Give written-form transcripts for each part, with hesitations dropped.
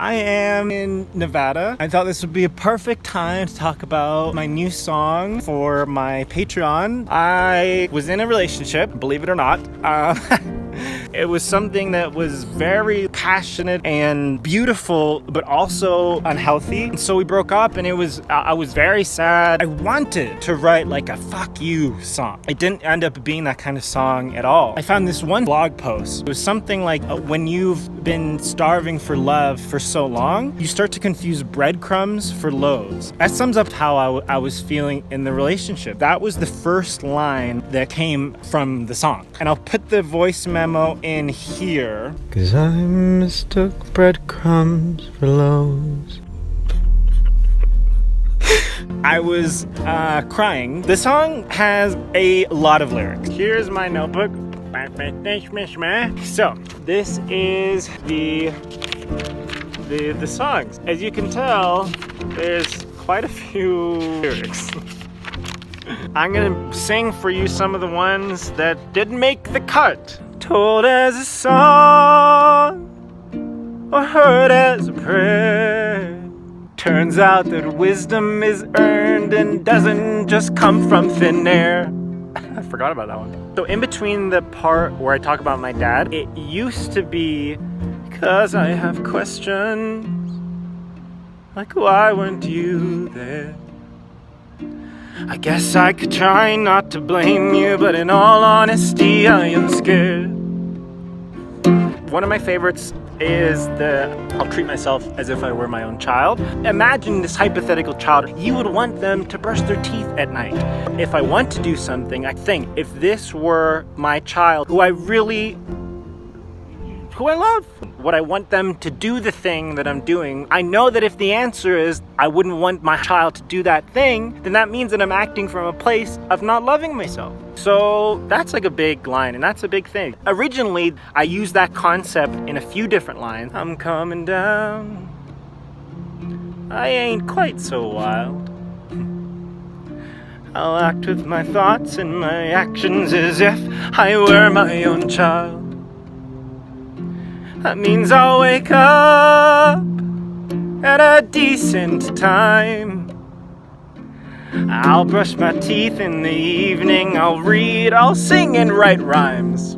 I am in Nevada. I thought this would be a perfect time to talk about my new song for my Patreon. I was in a relationship, believe it or not. It was something that was very passionate and beautiful, but also unhealthy. So we broke up and I was very sad. I wanted to write like a fuck you song. It didn't end up being that kind of song at all. I found this one blog post. It was something like, when you've been starving for love for so long, you start to confuse breadcrumbs for loaves. That sums up how I was feeling in the relationship. That was the first line that came from the song. And I'll put the voice memo in here. 'Cause I mistook breadcrumbs for loaves. I was crying. The song has a lot of lyrics. Here's my notebook. So this is the songs. As you can tell, there's quite a few lyrics. I'm gonna sing for you some of the ones that didn't make the cut. Told as a song or heard as a prayer. Turns out that wisdom is earned and doesn't just come from thin air. I forgot about that one. So in between the part where I talk about my dad, it used to be, 'cause I have questions, like why weren't you there? I guess I could try not to blame you, but in all honesty, I am scared. One of my favorites is I'll treat myself as if I were my own child. Imagine this hypothetical child. You would want them to brush their teeth at night. If I want to do something, I think if this were my child who I love, would I want them to do the thing that I'm doing? I know that if the answer is I wouldn't want my child to do that thing, then that means that I'm acting from a place of not loving myself. So that's like a big line, and that's a big thing. Originally, I used that concept in a few different lines. I'm coming down, I ain't quite so wild. I'll act with my thoughts and my actions as if I were my own child. That means I'll wake up at a decent time. I'll brush my teeth in the evening, I'll read, I'll sing and write rhymes.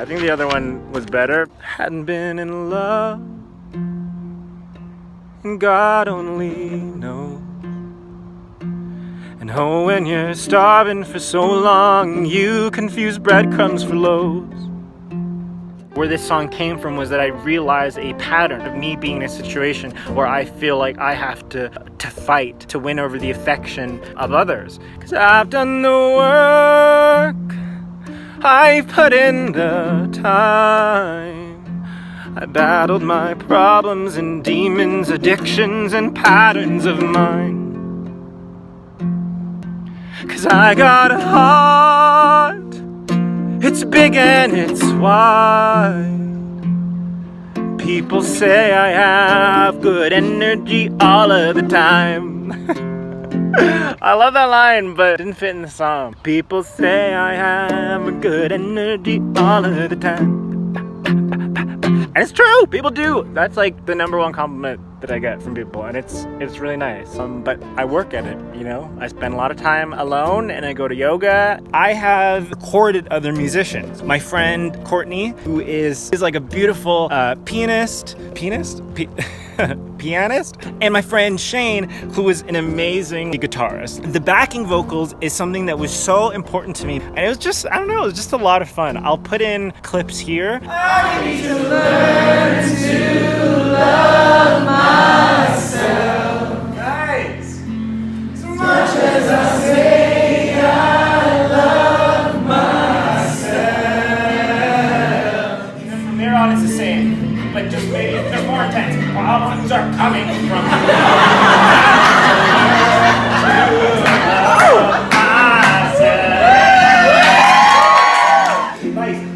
I think the other one was better. Hadn't been in love, and God only knows. And oh, when you're starving for so long, you confuse breadcrumbs for loaves. Where this song came from was that I realized a pattern of me being in a situation where I feel like I have to fight to win over the affection of others. 'Cause I've done the work, I've put in the time. I battled my problems and demons, addictions and patterns of mine. 'Cause I got a heart, it's big and it's wide. People say I have good energy all of the time. I love that line, but it didn't fit in the song. People say I have good energy all of the time. And it's true, people do. That's like the number one compliment that I get from people, and it's really nice. But I work at it, you know? I spend a lot of time alone, and I go to yoga. I have recorded other musicians. My friend Courtney, who is like a beautiful pianist, and my friend Shane, who is an amazing guitarist. The backing vocals is something that was so important to me, and it was just, I don't know, it was just a lot of fun. I'll put in clips here. I need to learn to love myself. Guys, as much as I say I love myself. From there on, it's the same, but just maybe just more intense. Problems are coming from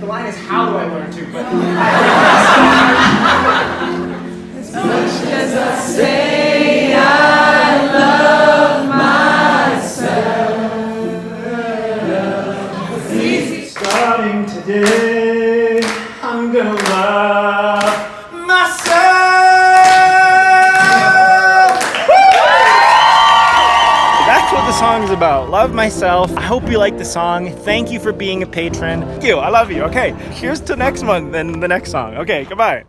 the line is how do I learn to, but as much as I say I love myself, it's easy. Starting today, I'm gonna love myself. song is about. Love myself. I hope you like the song. Thank you for being a patron. Thank you. I love you. Okay, here's to next month and the next song. Okay, goodbye.